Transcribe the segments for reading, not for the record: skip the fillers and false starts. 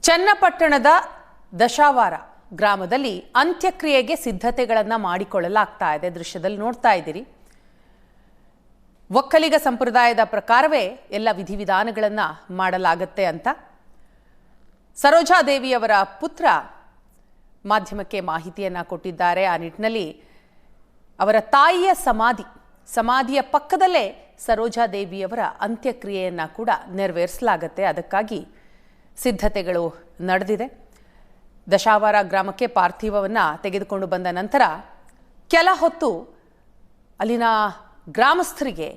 ಚನ್ನಪಟ್ಟಣದ ದಶಾವಾರ ಗ್ರಾಮದಲ್ಲಿ ಅಂತ್ಯಕ್ರಿಯೆಗೆ ಸಿದ್ಧತೆಗಳನ್ನು ಮಾಡಿಕೊಳ್ಳಲಾಗ್ತಾ ಇದೆ. ದೃಶ್ಯದಲ್ಲಿ ನೋಡ್ತಾ ಇದ್ದೀರಿ. ಒಕ್ಕಲಿಗ ಸಂಪ್ರದಾಯದ ಪ್ರಕಾರವೇ ಎಲ್ಲ ವಿಧಿವಿಧಾನಗಳನ್ನು ಮಾಡಲಾಗುತ್ತೆ ಅಂತ ಸರೋಜಾದೇವಿಯವರ ಪುತ್ರ ಮಾಧ್ಯಮಕ್ಕೆ ಮಾಹಿತಿಯನ್ನು ಕೊಟ್ಟಿದ್ದಾರೆ. ಆ ನಿಟ್ಟಿನಲ್ಲಿ ಅವರ ತಾಯಿಯ ಸಮಾಧಿಯ ಪಕ್ಕದಲ್ಲೇ ಸರೋಜಾದೇವಿಯವರ ಅಂತ್ಯಕ್ರಿಯೆಯನ್ನು ಕೂಡ ನೆರವೇರಿಸಲಾಗುತ್ತೆ. ಅದಕ್ಕಾಗಿ ಸಿದ್ಧತೆಗಳು ನಡೆದಿದೆ. ದಶಾವಾರ ಗ್ರಾಮಕ್ಕೆ ಪಾರ್ಥಿವವನ್ನು ತೆಗೆದುಕೊಂಡು ಬಂದ ನಂತರ ಕೆಲ ಹೊತ್ತು ಅಲ್ಲಿನ ಗ್ರಾಮಸ್ಥರಿಗೆ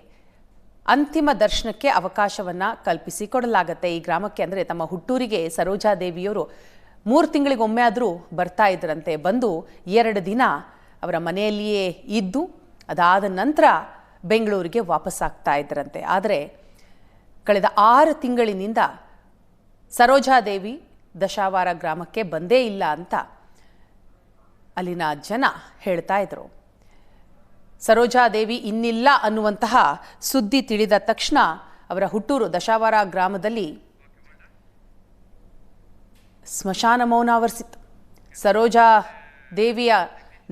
ಅಂತಿಮ ದರ್ಶನಕ್ಕೆ ಅವಕಾಶವನ್ನು ಕಲ್ಪಿಸಿಕೊಡಲಾಗುತ್ತೆ. ಈ ಗ್ರಾಮಕ್ಕೆ ಅಂದರೆ ತಮ್ಮ ಹುಟ್ಟೂರಿಗೆ ಸರೋಜಾದೇವಿಯವರು 3 ತಿಂಗಳಿಗೊಮ್ಮೆ ಆದರೂ ಬರ್ತಾ ಇದ್ರಂತೆ. ಬಂದು 2 ದಿನ ಅವರ ಮನೆಯಲ್ಲಿಯೇ ಇದ್ದು ಅದಾದ ನಂತರ ಬೆಂಗಳೂರಿಗೆ ವಾಪಸ್ಸಾಗ್ತಾ ಇದ್ರಂತೆ. ಆದರೆ ಕಳೆದ 6 ತಿಂಗಳಿನಿಂದ ಸರೋಜಾದೇವಿ ದಶಾವಾರ ಗ್ರಾಮಕ್ಕೆ ಬಂದೇ ಇಲ್ಲ ಅಂತ ಅಲ್ಲಿನ ಜನ ಹೇಳ್ತಾ ಇದ್ರು. ಸರೋಜಾದೇವಿ ಇನ್ನಿಲ್ಲ ಅನ್ನುವಂತಹ ಸುದ್ದಿ ತಿಳಿದ ತಕ್ಷಣ ಅವರ ಹುಟ್ಟೂರು ದಶಾವಾರ ಗ್ರಾಮದಲ್ಲಿ ಸ್ಮಶಾನ ಮೌನ ಆವರಿಸಿತ್ತು. ಸರೋಜಾದೇವಿಯ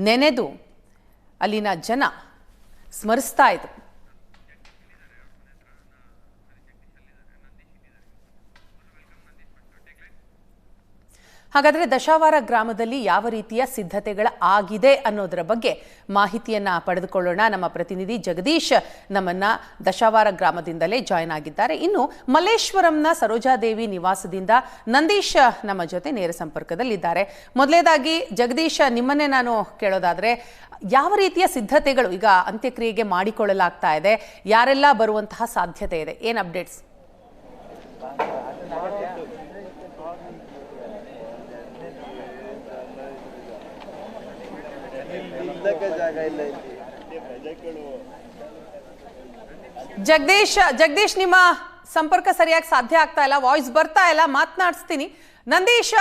ನೆನೆದು ಅಲ್ಲಿನ ಜನ ಸ್ಮರಿಸ್ತಾ ಇದ್ರು. ಹಾಗಾದರೆ ದಶಾವಾರ ಗ್ರಾಮದಲ್ಲಿ ಯಾವ ರೀತಿಯ ಸಿದ್ಧತೆಗಳ ಆಗಿದೆ ಅನ್ನೋದರ ಬಗ್ಗೆ ಮಾಹಿತಿಯನ್ನ ಪಡೆದುಕೊಳ್ಳೋಣ. ನಮ್ಮ ಪ್ರತಿನಿಧಿ ಜಗದೀಶ್ ನಮ್ಮನ್ನ ದಶಾವಾರ ಗ್ರಾಮದಿಂದಲೇ ಜಾಯ್ನ್ ಆಗಿದ್ದಾರೆ. ಇನ್ನು ಮಲ್ಲೇಶ್ವರಂನ ಸರೋಜಾದೇವಿ ನಿವಾಸದಿಂದ ನಂದೀಶ್ ನಮ್ಮ ಜೊತೆ ನೇರ ಸಂಪರ್ಕದಲ್ಲಿದ್ದಾರೆ. ಮೊದಲನೇದಾಗಿ ಜಗದೀಶ್, ನಿಮ್ಮನ್ನೇ ನಾನು ಕೇಳೋದಾದ್ರೆ, ಯಾವ ರೀತಿಯ ಸಿದ್ಧತೆಗಳು ಈಗ ಅಂತ್ಯಕ್ರಿಯೆಗೆ ಮಾಡಿಕೊಳ್ಳಲಾಗ್ತಾ ಇದೆ? ಯಾರೆಲ್ಲ ಬರುವಂತಹ ಸಾಧ್ಯತೆ ಇದೆ? ಏನು ಅಪ್ಡೇಟ್ಸ್? ಜಗದೀಶ್, ನಿಮ್ಮ ಸಂಪರ್ಕ ಸರಿಯಾಗಿ ಸಾಧ್ಯ ಆಗ್ತಾ ಇಲ್ಲ, ವಾಯ್ಸ್ ಬರ್ತಾ ಇಲ್ಲ, ಮಾತನಾಡಿಸ್ತೀನಿ. ನಂದೀಶ್,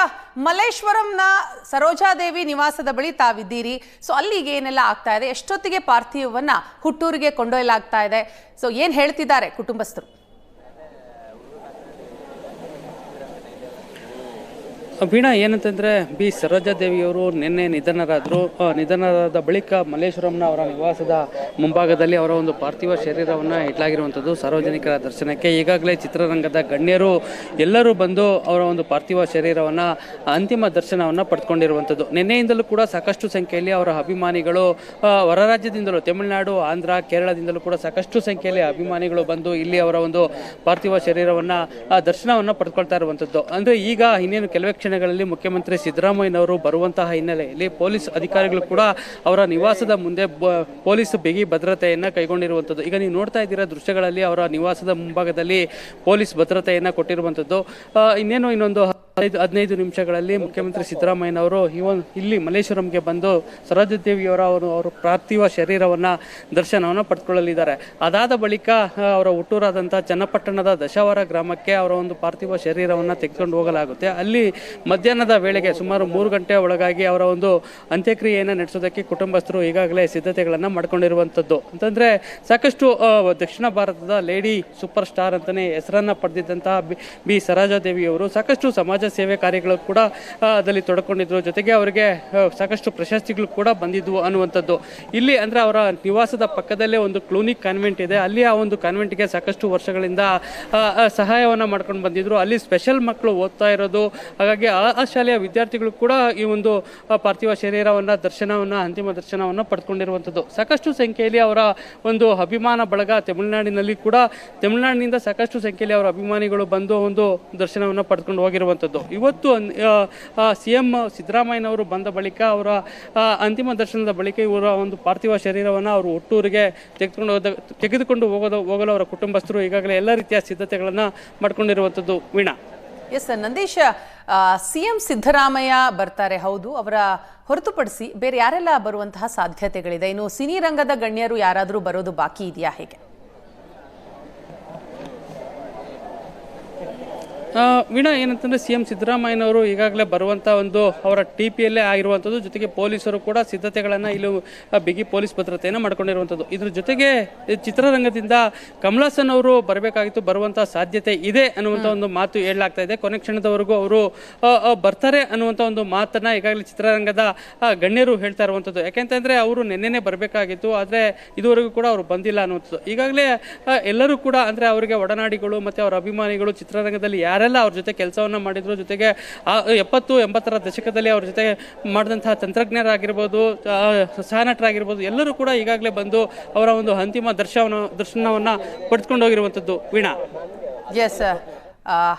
ಮಲ್ಲೇಶ್ವರಂನ ಸರೋಜಾದೇವಿ ನಿವಾಸದ ಬಳಿ ತಾವಿದ್ದೀರಿ. ಸೊ ಅಲ್ಲಿಗೆ ಏನೆಲ್ಲ ಆಗ್ತಾ ಇದೆ? ಎಷ್ಟೊತ್ತಿಗೆ ಪಾರ್ಥಿವವನ್ನ ಹುಟ್ಟೂರಿಗೆ ಕೊಂಡೊಯ್ಯಲಾಗ್ತಾ ಇದೆ? ಸೊ ಏನ್ ಹೇಳ್ತಿದ್ದಾರೆ ಕುಟುಂಬಸ್ಥರು? ವೀಣಾ, ಏನಂತಂದರೆ ಬಿ ಸರೋಜಾದೇವಿಯವರು ನಿನ್ನೆ ನಿಧನರಾದ ಬಳಿಕ ಮಲ್ಲೇಶ್ವರಂನ ಅವರ ನಿವಾಸದ ಮುಂಭಾಗದಲ್ಲಿ ಅವರ ಒಂದು ಪಾರ್ಥಿವ ಶರೀರವನ್ನು ಇಡಲಾಗಿರುವಂಥದ್ದು. ಸಾರ್ವಜನಿಕರ ದರ್ಶನಕ್ಕೆ ಈಗಾಗಲೇ ಚಿತ್ರರಂಗದ ಗಣ್ಯರು ಎಲ್ಲರೂ ಬಂದು ಅವರ ಒಂದು ಪಾರ್ಥಿವ ಶರೀರವನ್ನು ಅಂತಿಮ ದರ್ಶನವನ್ನು ಪಡೆದುಕೊಂಡಿರುವಂಥದ್ದು. ನಿನ್ನೆಯಿಂದಲೂ ಕೂಡ ಸಾಕಷ್ಟು ಸಂಖ್ಯೆಯಲ್ಲಿ ಅವರ ಅಭಿಮಾನಿಗಳು ಹೊರ ರಾಜ್ಯದಿಂದಲೂ, ತಮಿಳುನಾಡು, ಆಂಧ್ರ, ಕೇರಳದಿಂದಲೂ ಕೂಡ ಸಾಕಷ್ಟು ಸಂಖ್ಯೆಯಲ್ಲಿ ಅಭಿಮಾನಿಗಳು ಬಂದು ಇಲ್ಲಿ ಅವರ ಒಂದು ಪಾರ್ಥಿವ ಶರೀರವನ್ನು ದರ್ಶನವನ್ನು ಪಡೆದುಕೊಳ್ತಾ ಇರುವಂಥದ್ದು. ಅಂದರೆ ಈಗ ಇನ್ನೇನು ಕೆಲವೇ ಕ್ಷಣಗಳಲ್ಲಿ ಮುಖ್ಯಮಂತ್ರಿ ಸಿದ್ದರಾಮಯ್ಯನವರು ಬರುವಂತಹ ಹಿನ್ನೆಲೆಯಲ್ಲಿ ಪೊಲೀಸ್ ಅಧಿಕಾರಿಗಳು ಕೂಡ ಅವರ ನಿವಾಸದ ಮುಂದೆ ಪೊಲೀಸ್ ಬಿಗಿ ಭದ್ರತೆಯನ್ನು ಕೈಗೊಂಡಿರುವಂಥದ್ದು. ಈಗ ನೀವು ನೋಡ್ತಾ ಇದ್ದೀರಾ ದೃಶ್ಯಗಳಲ್ಲಿ ಅವರ ನಿವಾಸದ ಮುಂಭಾಗದಲ್ಲಿ ಪೊಲೀಸ್ ಭದ್ರತೆಯನ್ನು ಕೊಟ್ಟಿರುವಂಥದ್ದು. ಇನ್ನೊಂದು 15 ನಿಮಿಷಗಳಲ್ಲಿ ಮುಖ್ಯಮಂತ್ರಿ ಸಿದ್ದರಾಮಯ್ಯನವರು ಇಲ್ಲಿ ಮಲ್ಲೇಶ್ವರಂಗೆ ಬಂದು ಸರೋಜಾದೇವಿಯವರ ಅವರು ಪಾರ್ಥಿವ ಶರೀರವನ್ನು ದರ್ಶನವನ್ನು ಪಡೆದುಕೊಳ್ಳಲಿದ್ದಾರೆ. ಅದಾದ ಬಳಿಕ ಅವರ ಹುಟ್ಟೂರಾದಂಥ ಚನ್ನಪಟ್ಟಣದ ದಶಾವಾರ ಗ್ರಾಮಕ್ಕೆ ಅವರ ಒಂದು ಪಾರ್ಥಿವ ಶರೀರವನ್ನು ತೆಗೆದುಕೊಂಡು ಹೋಗಲಾಗುತ್ತೆ. ಅಲ್ಲಿ ಮಧ್ಯಾಹ್ನದ ವೇಳೆಗೆ ಸುಮಾರು 3 ಗಂಟೆ ಒಳಗಾಗಿ ಅವರ ಒಂದು ಅಂತ್ಯಕ್ರಿಯೆಯನ್ನು ನಡೆಸೋದಕ್ಕೆ ಕುಟುಂಬಸ್ಥರು ಈಗಾಗಲೇ ಸಿದ್ಧತೆಗಳನ್ನು ಮಾಡ್ಕೊಂಡಿರುವಂಥದ್ದು. ಅಂತಂದರೆ ಸಾಕಷ್ಟು ದಕ್ಷಿಣ ಭಾರತದ ಲೇಡಿ ಸೂಪರ್ ಸ್ಟಾರ್ ಅಂತಲೇ ಹೆಸರನ್ನು ಪಡೆದಿದ್ದಂತಹ ಬಿ ಸರೋಜಾದೇವಿಯವರು ಸಾಕಷ್ಟು ಸಮಾಜ ಸೇವೆ ಕಾರ್ಯಗಳು ಕೂಡ ಅದರಲ್ಲಿ ತೊಡಕೊಂಡಿದ್ರು. ಜೊತೆಗೆ ಅವರಿಗೆ ಸಾಕಷ್ಟು ಪ್ರಶಸ್ತಿಗಳು ಕೂಡ ಬಂದಿದ್ವು ಅನ್ನುವಂಥದ್ದು. ಇಲ್ಲಿ ಅಂದರೆ ಅವರ ನಿವಾಸದ ಪಕ್ಕದಲ್ಲೇ ಒಂದು ಕ್ಲೂನಿಕ್ ಕಾನ್ವೆಂಟ್ ಇದೆ. ಅಲ್ಲಿ ಆ ಒಂದು ಕಾನ್ವೆಂಟ್ಗೆ ಸಾಕಷ್ಟು ವರ್ಷಗಳಿಂದ ಸಹಾಯವನ್ನು ಮಾಡ್ಕೊಂಡು ಬಂದಿದ್ರು. ಅಲ್ಲಿ ಸ್ಪೆಷಲ್ ಮಕ್ಕಳು ಓದ್ತಾ ಇರೋದು. ಹಾಗಾಗಿ ಆ ಶಾಲೆಯ ವಿದ್ಯಾರ್ಥಿಗಳು ಕೂಡ ಈ ಒಂದು ಪಾರ್ಥಿವ ಶರೀರವನ್ನು ಅಂತಿಮ ದರ್ಶನವನ್ನು ಪಡೆದುಕೊಂಡಿರುವಂಥದ್ದು. ಸಾಕಷ್ಟು ಸಂಖ್ಯೆಯಲ್ಲಿ ಅವರ ಒಂದು ಅಭಿಮಾನ ಬಳಗ ತಮಿಳುನಾಡಿನಿಂದ ಸಾಕಷ್ಟು ಸಂಖ್ಯೆಯಲ್ಲಿ ಅವರ ಅಭಿಮಾನಿಗಳು ಬಂದು ಒಂದು ದರ್ಶನವನ್ನು ಪಡೆದುಕೊಂಡು ಹೋಗಿರುವಂಥದ್ದು. ಇವತ್ತು CM ಸಿದ್ದರಾಮಯ್ಯನವರು ಬಂದ ಬಳಿಕ ಅವರ ಅಂತಿಮ ದರ್ಶನದ ಬಳಿಕ ಇವರ ಒಂದು ಪಾರ್ಥಿವ ಶರೀರವನ್ನು ಅವರು ಹುಟ್ಟೂರಿಗೆ ತೆಗೆದುಕೊಂಡು ಹೋಗಲು ಅವರ ಕುಟುಂಬಸ್ಥರು ಈಗಾಗಲೇ ಎಲ್ಲ ರೀತಿಯ ಸಿದ್ಧತೆಗಳನ್ನು ಮಾಡ್ಕೊಂಡಿರುವಂಥದ್ದು. ವೀಣಾ. ಎಸ್ ನಂದೀಶ್, CM ಸಿದ್ದರಾಮಯ್ಯ ಬರ್ತಾರೆ, ಹೌದು. ಅವರ ಹೊರತುಪಡಿಸಿ ಬೇರೆ ಯಾರೆಲ್ಲ ಬರುವಂತಹ ಸಾಧ್ಯತೆಗಳಿದೆ? ಇನ್ನು ಸಿನಿ ರಂಗದ ಗಣ್ಯರು ಯಾರಾದರೂ ಬರೋದು ಬಾಕಿ ಇದೆಯಾ? ಹೇಗೆ? ವೀಣಾ, ಏನಂತಂದ್ರೆ CM ಸಿದ್ದರಾಮಯ್ಯನವರು ಈಗಾಗಲೇ ಬರುವಂತ ಒಂದು ಅವರ TPಯಲ್ಲೇ ಆಗಿರುವಂಥದ್ದು, ಜೊತೆಗೆ ಪೊಲೀಸರು ಕೂಡ ಸಿದ್ಧತೆಗಳನ್ನ ಇಲ್ಲಿ ಬಿಗಿ ಪೊಲೀಸ್ ಭದ್ರತೆಯನ್ನು ಮಾಡ್ಕೊಂಡಿರುವಂಥದ್ದು. ಇದ್ರ ಜೊತೆಗೆ ಚಿತ್ರರಂಗದಿಂದ ಕಮಲ್ ಹಾಸನ್ ಅವರು ಬರಬೇಕಾಗಿತ್ತು, ಬರುವಂತಹ ಸಾಧ್ಯತೆ ಇದೆ ಅನ್ನುವಂಥ ಒಂದು ಮಾತು ಹೇಳಲಾಗ್ತಾ ಇದೆ. ಕೊನೆ ಕ್ಷಣದವರೆಗೂ ಅವರು ಬರ್ತಾರೆ ಅನ್ನುವಂಥ ಒಂದು ಮಾತನ್ನ ಈಗಾಗಲೇ ಚಿತ್ರರಂಗದ ಗಣ್ಯರು ಹೇಳ್ತಾ ಇರುವಂಥದ್ದು. ಯಾಕೆಂತಂದ್ರೆ ಅವರು ನಿನ್ನೆನೆ ಬರಬೇಕಾಗಿತ್ತು, ಆದ್ರೆ ಇದುವರೆಗೂ ಕೂಡ ಅವರು ಬಂದಿಲ್ಲ ಅನ್ನುವಂಥದ್ದು. ಈಗಾಗಲೇ ಎಲ್ಲರೂ ಕೂಡ ಅಂದ್ರೆ ಅವರಿಗೆ ಒಡನಾಡಿಗಳು ಮತ್ತೆ ಅವರ ಅಭಿಮಾನಿಗಳು ಚಿತ್ರರಂಗದಲ್ಲಿ ಯಾರೆಲ್ಲ ಅವ್ರ ಜೊತೆ ಕೆಲಸವನ್ನ ಮಾಡಿದ್ರು, ಜೊತೆಗೆ 70-80ರ ದಶಕದಲ್ಲಿ ಅವ್ರ ಜೊತೆ ಮಾಡಿದಂತಹ ತಂತ್ರಜ್ಞರಾಗಿರ್ಬೋದು, ಸಹನಟರಾಗಿರ್ಬೋದು, ಎಲ್ಲರೂ ಕೂಡ ಈಗಾಗಲೇ ಬಂದು ಅವರ ಒಂದು ಅಂತಿಮ ದರ್ಶನವನ್ನ ಪಡೆದುಕೊಂಡು ಹೋಗಿರುವಂಥದ್ದು. ವೀಣಾ, ಎಸ್,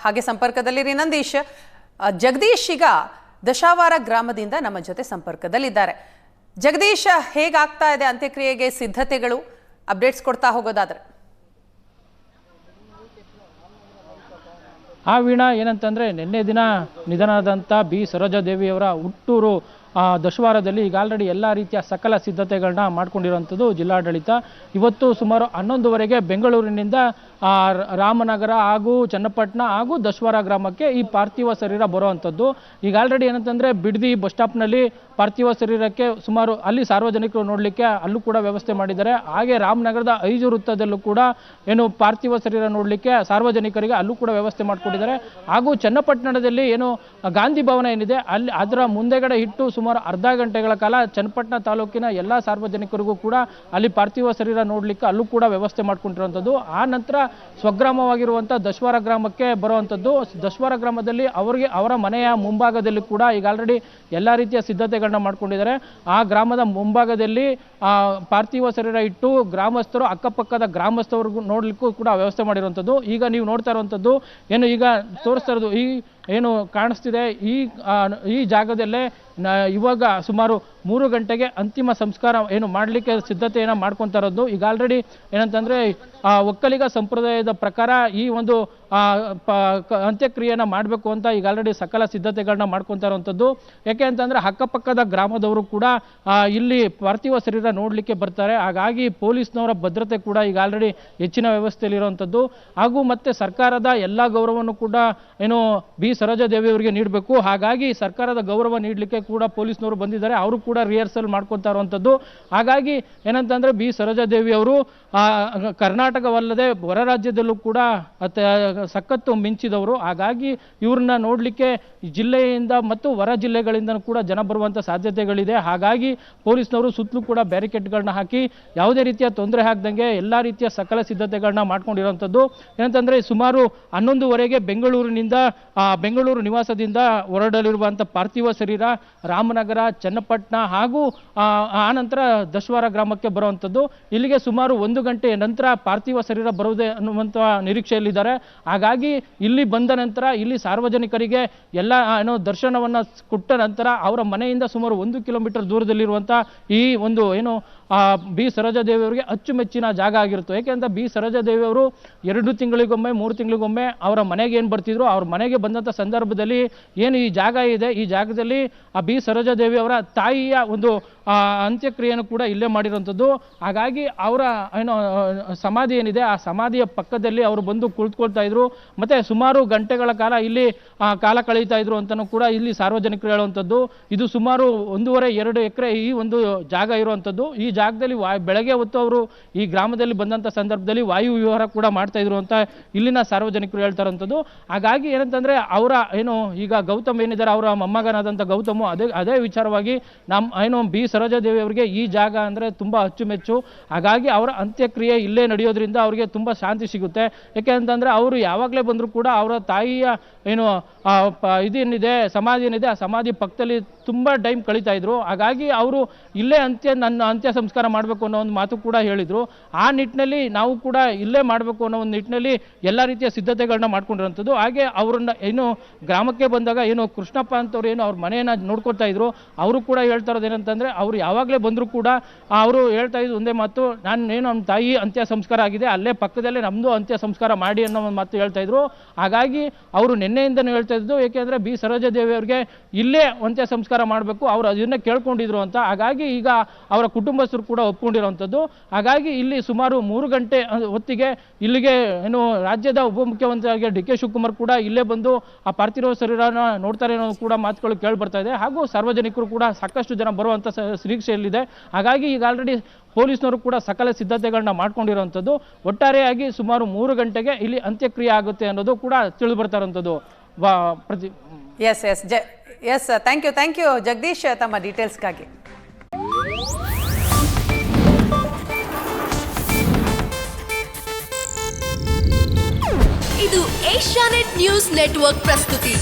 ಹಾಗೆ ಸಂಪರ್ಕದಲ್ಲಿರಿ ನಂದೀಶ್. ಜಗದೀಶ್ ಈಗ ದಶಾವಾರ ಗ್ರಾಮದಿಂದ ನಮ್ಮ ಜೊತೆ ಸಂಪರ್ಕದಲ್ಲಿದ್ದಾರೆ. ಜಗದೀಶ್, ಹೇಗಾಗ್ತಾ ಇದೆ ಅಂತ್ಯಕ್ರಿಯೆಗೆ ಸಿದ್ಧತೆಗಳು? ಅಪ್ಡೇಟ್ಸ್ ಕೊಡ್ತಾ ಹೋಗೋದಾದ್ರೆ. ವೀಣಾ, ಏನಂತಂದರೆ ನಿನ್ನೆ ದಿನ ನಿಧನರಾದಂಥ ಬಿ ಸರೋಜಾದೇವಿಯವರ ಹುಟ್ಟೂರು ದಶವಾರದಲ್ಲಿ ಈಗ ಆಲ್ರೆಡಿ ಎಲ್ಲ ರೀತಿಯ ಸಕಲ ಸಿದ್ಧತೆಗಳನ್ನ ಮಾಡ್ಕೊಂಡಿರುವಂಥದ್ದು ಜಿಲ್ಲಾಡಳಿತ. ಇವತ್ತು ಸುಮಾರು 11:30ಗೆ ಬೆಂಗಳೂರಿನಿಂದ ರಾಮನಗರ ಹಾಗೂ ಚನ್ನಪಟ್ಟಣ ಹಾಗೂ ದಶವಾರ ಗ್ರಾಮಕ್ಕೆ ಈ ಪಾರ್ಥಿವ ಶರೀರ ಬರುವಂಥದ್ದು. ಈಗ ಆಲ್ರೆಡಿ ಏನಂತಂದರೆ ಬಿಡದಿ ಬಸ್ ಸ್ಟಾಪ್ನಲ್ಲಿ ಪಾರ್ಥಿವ ಶರೀರಕ್ಕೆ ಸುಮಾರು ಅಲ್ಲಿ ಸಾರ್ವಜನಿಕರು ನೋಡಲಿಕ್ಕೆ ಅಲ್ಲೂ ಕೂಡ ವ್ಯವಸ್ಥೆ ಮಾಡಿದ್ದಾರೆ. ಹಾಗೆ ರಾಮನಗರದ 5 ವೃತ್ತದಲ್ಲೂ ಕೂಡ ಏನು ಪಾರ್ಥಿವ ಶರೀರ ನೋಡಲಿಕ್ಕೆ ಸಾರ್ವಜನಿಕರಿಗೆ ಅಲ್ಲೂ ಕೂಡ ವ್ಯವಸ್ಥೆ ಮಾಡಿಕೊಟ್ಟಿದ್ದಾರೆ. ಹಾಗೂ ಚನ್ನಪಟ್ಟಣದಲ್ಲಿ ಏನು ಗಾಂಧಿ ಭವನ ಏನಿದೆ ಅಲ್ಲಿ ಅದರ ಮುಂದೆಗಡೆ ಇಟ್ಟು ಸುಮಾರು ಅರ್ಧ ಗಂಟೆಗಳ ಕಾಲ ಚನ್ನಪಟ್ಟಣ ತಾಲೂಕಿನ ಎಲ್ಲ ಸಾರ್ವಜನಿಕರಿಗೂ ಕೂಡ ಅಲ್ಲಿ ಪಾರ್ಥಿವ ಶರೀರ ನೋಡಲಿಕ್ಕೆ ಅಲ್ಲೂ ಕೂಡ ವ್ಯವಸ್ಥೆ ಮಾಡ್ಕೊಂಡಿರುವಂಥದ್ದು. ಆ ನಂತರ ಸ್ವಗ್ರಾಮವಾಗಿರುವಂಥ ದಶವಾರ ಗ್ರಾಮಕ್ಕೆ ಬರುವಂಥದ್ದು. ದಶವಾರ ಗ್ರಾಮದಲ್ಲಿ ಅವರ ಮನೆಯ ಮುಂಭಾಗದಲ್ಲಿ ಕೂಡ ಈಗ ಆಲ್ರೆಡಿ ಎಲ್ಲ ರೀತಿಯ ಸಿದ್ಧತೆಗಳನ್ನ ಮಾಡ್ಕೊಂಡಿದ್ದಾರೆ. ಆ ಗ್ರಾಮದ ಮುಂಭಾಗದಲ್ಲಿ ಪಾರ್ಥಿವ ಶರೀರ ಇಟ್ಟು ಗ್ರಾಮಸ್ಥರು ಅಕ್ಕಪಕ್ಕದ ಗ್ರಾಮಸ್ಥರಿಗೂ ನೋಡ್ಲಿಕ್ಕೂ ಕೂಡ ವ್ಯವಸ್ಥೆ ಮಾಡಿರುವಂಥದ್ದು. ಈಗ ನೀವು ನೋಡ್ತಾ ಇರುವಂಥದ್ದು ಏನು ಈಗ ತೋರಿಸ್ತಾ ಇರೋದು ಈ ಏನು ಕಾಣಿಸ್ತಿದೆ ಈ ಜಾಗದಲ್ಲೇ ಇವಾಗ ಸುಮಾರು 3 ಗಂಟೆಗೆ ಅಂತಿಮ ಸಂಸ್ಕಾರ ಏನು ಮಾಡಲಿಕ್ಕೆ ಸಿದ್ಧತೆಯನ್ನು ಮಾಡ್ಕೊತಾ ಇರೋದು. ಈಗ ಆಲ್ರೆಡಿ ಏನಂತಂದರೆ ಒಕ್ಕಲಿಗ ಸಂಪ್ರದಾಯದ ಪ್ರಕಾರ ಈ ಒಂದು ಅಂತ್ಯಕ್ರಿಯೆಯನ್ನು ಮಾಡಬೇಕು ಅಂತ ಈಗ ಆಲ್ರೆಡಿ ಸಕಲ ಸಿದ್ಧತೆಗಳನ್ನ ಮಾಡ್ಕೊತಾ ಇರುವಂಥದ್ದು. ಯಾಕೆ ಅಂತಂದರೆ ಅಕ್ಕಪಕ್ಕದ ಗ್ರಾಮದವರು ಕೂಡ ಇಲ್ಲಿ ಪಾರ್ಥಿವ ಶರೀರ ನೋಡಲಿಕ್ಕೆ ಬರ್ತಾರೆ. ಹಾಗಾಗಿ ಪೊಲೀಸ್ನವರ ಭದ್ರತೆ ಕೂಡ ಈಗ ಆಲ್ರೆಡಿ ಹೆಚ್ಚಿನ ವ್ಯವಸ್ಥೆಯಲ್ಲಿರುವಂಥದ್ದು. ಹಾಗೂ ಮತ್ತೆ ಸರ್ಕಾರದ ಎಲ್ಲ ಗೌರವವನ್ನು ಕೂಡ ಏನು ಬಿ ಸರೋಜಾದೇವಿಯವರಿಗೆ ನೀಡಬೇಕು. ಹಾಗಾಗಿ ಸರ್ಕಾರದ ಗೌರವ ನೀಡಲಿಕ್ಕೆ ಕೂಡ ಪೊಲೀಸ್ನವರು ಬಂದಿದ್ದಾರೆ. ಅವರು ಕೂಡ ರಿಹರ್ಸಲ್ ಮಾಡ್ಕೊತಾ ಇರುವಂಥದ್ದು. ಹಾಗಾಗಿ ಏನಂತಂದರೆ ಬಿ ಸರೋಜಾದೇವಿ ಅವರು ಕರ್ನಾಟಕವಲ್ಲದೆ ಹೊರ ರಾಜ್ಯದಲ್ಲೂ ಕೂಡ ಸಖತ್ತು ಮಿಂಚಿದವರು. ಹಾಗಾಗಿ ಇವ್ರನ್ನ ನೋಡಲಿಕ್ಕೆ ಜಿಲ್ಲೆಯಿಂದ ಮತ್ತು ಹೊರ ಜಿಲ್ಲೆಗಳಿಂದ ಕೂಡ ಜನ ಬರುವಂಥ ಸಾಧ್ಯತೆಗಳಿದೆ. ಹಾಗಾಗಿ ಪೊಲೀಸ್ನವರು ಸುತ್ತಲೂ ಕೂಡ ಬ್ಯಾರಿಕೇಡ್ಗಳನ್ನ ಹಾಕಿ ಯಾವುದೇ ರೀತಿಯ ತೊಂದರೆ ಆಗದಂಗೆ ಎಲ್ಲ ರೀತಿಯ ಸಕಲ ಸಿದ್ಧತೆಗಳನ್ನ ಮಾಡ್ಕೊಂಡಿರುವಂಥದ್ದು. ಏನಂತಂದರೆ ಸುಮಾರು 11:30ಗೆ ಬೆಂಗಳೂರು ನಿವಾಸದಿಂದ ಹೊರಡಲಿರುವಂಥ ಪಾರ್ಥಿವ ಶರೀರ ರಾಮನಗರ, ಚನ್ನಪಟ್ಟಣ ಹಾಗೂ ಆನಂತರ ದಶವಾರ ಗ್ರಾಮಕ್ಕೆ ಬರುವಂಥದ್ದು. ಇಲ್ಲಿಗೆ ಸುಮಾರು 1 ಗಂಟೆ ನಂತರ ಪಾರ್ಥಿವ ಶರೀರ ಬರುವುದೇ ಅನ್ನುವಂಥ ನಿರೀಕ್ಷೆಯಲ್ಲಿದ್ದಾರೆ. ಹಾಗಾಗಿ ಇಲ್ಲಿ ಬಂದ ನಂತರ ಇಲ್ಲಿ ಸಾರ್ವಜನಿಕರಿಗೆ ಎಲ್ಲ ಏನೋ ದರ್ಶನವನ್ನು ಕೊಟ್ಟ ನಂತರ ಅವರ ಮನೆಯಿಂದ ಸುಮಾರು 1 ಕಿಲೋಮೀಟರ್ ದೂರದಲ್ಲಿರುವಂಥ ಈ ಒಂದು ಏನು ಬಿ ಸರೋಜಾದೇವಿಯವರಿಗೆ ಅಚ್ಚುಮೆಚ್ಚಿನ ಜಾಗ ಆಗಿರುತ್ತೆ. ಏಕೆಂದರೆ ಬಿ ಸರೋಜಾದೇವಿಯವರು 2 ತಿಂಗಳಿಗೊಮ್ಮೆ 3 ತಿಂಗಳಿಗೊಮ್ಮೆ ಅವರ ಮನೆಗೆ ಏನು ಬರ್ತಿದ್ರು, ಅವ್ರ ಮನೆಗೆ ಬಂದಂಥ ಸಂದರ್ಭದಲ್ಲಿ ಏನು ಈ ಜಾಗ ಇದೆ, ಈ ಜಾಗದಲ್ಲಿ ಆ ಬಿ ಸರೋಜಾದೇವಿ ಅವರ ತಾಯಿಯ ಒಂದು ಅಂತ್ಯಕ್ರಿಯೆಯನ್ನು ಕೂಡ ಇಲ್ಲೇ ಮಾಡಿರುವಂಥದ್ದು. ಹಾಗಾಗಿ ಅವರ ಏನೋ ಸಮಾಧಿ ಏನಿದೆ ಆ ಸಮಾಧಿಯ ಪಕ್ಕದಲ್ಲಿ ಅವರು ಬಂದು ಕುಳಿತುಕೊಳ್ತಾ ಇದ್ರು. ಮತ್ತೆ ಸುಮಾರು ಗಂಟೆಗಳ ಕಾಲ ಇಲ್ಲಿ ಕಾಲ ಕಳೀತಾ ಇದ್ರು ಅಂತಲೂ ಕೂಡ ಇಲ್ಲಿ ಸಾರ್ವಜನಿಕರು ಹೇಳುವಂಥದ್ದು. ಇದು ಸುಮಾರು 1.5-2 ಎಕರೆ ಈ ಒಂದು ಜಾಗ ಇರುವಂಥದ್ದು. ಈ ಜಾಗದಲ್ಲಿ ಬೆಳಗ್ಗೆ ಹೊತ್ತು ಅವರು ಈ ಗ್ರಾಮದಲ್ಲಿ ಬಂದಂಥ ಸಂದರ್ಭದಲ್ಲಿ ವಾಯು ವಿಹಾರ ಕೂಡ ಮಾಡ್ತಾ ಇದ್ರು ಅಂತ ಇಲ್ಲಿನ ಸಾರ್ವಜನಿಕರು ಹೇಳ್ತಾ ಇರುವಂಥದ್ದು. ಹಾಗಾಗಿ ಏನಂತಂದರೆ ಅವರ ಏನು ಈಗ ಗೌತಮ್ ಏನಿದ್ದಾರೆ ಅವರ ಮೊಮ್ಮಗನಾದಂಥ ಗೌತಮು ಅದೇ ವಿಚಾರವಾಗಿ ಏನು ಬಿ ಸರೋಜಾದೇವಿ ಅವರಿಗೆ ಈ ಜಾಗ ಅಂದರೆ ತುಂಬ ಅಚ್ಚುಮೆಚ್ಚು. ಹಾಗಾಗಿ ಅವರ ಅಂತ್ಯಕ್ರಿಯೆ ಇಲ್ಲೇ ನಡೆಯೋದ್ರಿಂದ ಅವರಿಗೆ ತುಂಬ ಶಾಂತಿ ಸಿಗುತ್ತೆ. ಯಾಕೆ ಅಂತಂದರೆ ಅವರು ಯಾವಾಗಲೇ ಬಂದರೂ ಕೂಡ ಅವರ ತಾಯಿಯ ಏನು ಇದೇನಿದೆ ಸಮಾಧಿ ಏನಿದೆ ಆ ಸಮಾಧಿ ಪಕ್ಕದಲ್ಲಿ ತುಂಬ ಟೈಮ್ ಕಳೀತಾ ಇದ್ರು. ಹಾಗಾಗಿ ಅವರು ಇಲ್ಲೇ ನನ್ನ ಅಂತ್ಯ ಸಂಸ್ಕಾರ ಮಾಡಬೇಕು ಅನ್ನೋ ಒಂದು ಮಾತು ಕೂಡ ಹೇಳಿದರು. ಆ ನಿಟ್ಟಿನಲ್ಲಿ ನಾವು ಕೂಡ ಇಲ್ಲೇ ಮಾಡಬೇಕು ಅನ್ನೋ ಒಂದು ನಿಟ್ಟಿನಲ್ಲಿ ಎಲ್ಲ ರೀತಿಯ ಸಿದ್ಧತೆಗಳನ್ನ ಮಾಡ್ಕೊಂಡಿರುವಂಥದ್ದು. ಹಾಗೆ ಅವರನ್ನ ಏನು ಗ್ರಾಮಕ್ಕೆ ಬಂದಾಗ ಏನು ಕೃಷ್ಣಪ್ಪ ಅಂತವ್ರು ಏನು ಅವ್ರ ಮನೆಯನ್ನು ನೋಡ್ಕೊಳ್ತಾ ಇದ್ರು, ಅವರು ಕೂಡ ಹೇಳ್ತಾ ಇರೋದು ಏನಂತಂದರೆ ಅವರು ಯಾವಾಗಲೇ ಬಂದರೂ ಕೂಡ ಅವರು ಹೇಳ್ತಾ ಇದ್ದು ಒಂದೇ ಮಾತು, ನಮ್ಮ ತಾಯಿ ಅಂತ್ಯ ಸಂಸ್ಕಾರ ಆಗಿದೆ, ಅಲ್ಲೇ ಪಕ್ಕದಲ್ಲೇ ನಮ್ಮದು ಅಂತ್ಯ ಸಂಸ್ಕಾರ ಮಾಡಿ ಅನ್ನೋ ಒಂದು ಮಾತು ಹೇಳ್ತಾ ಇದ್ರು. ಹಾಗಾಗಿ ಅವರು ನಿನ್ನೆಯಿಂದನೂ ಹೇಳ್ತಾ ಇದ್ದು, ಏಕೆಂದರೆ ಬಿ ಸರೋಜಾದೇವಿ ಅವರಿಗೆ ಇಲ್ಲೇ ಅಂತ್ಯ ಸಂಸ್ಕಾರ ಮಾಡಬೇಕು, ಅವರು ಅದನ್ನೇ ಕೇಳ್ಕೊಂಡಿದ್ರು ಅಂತ. ಹಾಗಾಗಿ ಈಗ ಅವರ ಕುಟುಂಬಸ್ಥರು ಗ್ರಾಮಸ್ಥರು ಕೂಡ ಒಪ್ಕೊಂಡಿರುವಂಥದ್ದು. ಹಾಗಾಗಿ ಇಲ್ಲಿ ಸುಮಾರು 3 ಗಂಟೆ ಹೊತ್ತಿಗೆ ಇಲ್ಲಿಗೆ ಏನು ರಾಜ್ಯದ ಉಪಮುಖ್ಯಮಂತ್ರಿಯಾಗಿ ಡಿ ಕೆ ಶಿವಕುಮಾರ್ ಕೂಡ ಇಲ್ಲೇ ಬಂದು ಆ ಪಾರ್ಥಿವ ಶರೀರನ ನೋಡ್ತಾರೆ ಅನ್ನೋ ಕೂಡ ಮಾತುಗಳು ಕೇಳಿ ಬರ್ತಾ ಇದೆ. ಹಾಗೂ ಸಾರ್ವಜನಿಕರು ಕೂಡ ಸಾಕಷ್ಟು ಜನ ಬರುವಂಥ ನಿರೀಕ್ಷೆಯಲ್ಲಿದೆ. ಹಾಗಾಗಿ ಈಗ ಆಲ್ರೆಡಿ ಪೊಲೀಸ್ನವರು ಕೂಡ ಸಕಲ ಸಿದ್ಧತೆಗಳನ್ನ ಮಾಡ್ಕೊಂಡಿರುವಂಥದ್ದು. ಒಟ್ಟಾರೆಯಾಗಿ ಸುಮಾರು 3 ಗಂಟೆಗೆ ಇಲ್ಲಿ ಅಂತ್ಯಕ್ರಿಯೆ ಆಗುತ್ತೆ ಅನ್ನೋದು ಕೂಡ ತಿಳಿದು ಬರ್ತಾ ಇರುವಂಥದ್ದು. ಎಸ್ ಥ್ಯಾಂಕ್ ಯು ಜಗದೀಶ್ ತಮ್ಮ ಡೀಟೇಲ್ಸ್ಗಾಗಿ. ಇದು ಏಷ್ಯಾನೆಟ್ ನ್ಯೂಸ್ ನೆಟ್ವರ್ಕ್ ಪ್ರಸ್ತುತಿ.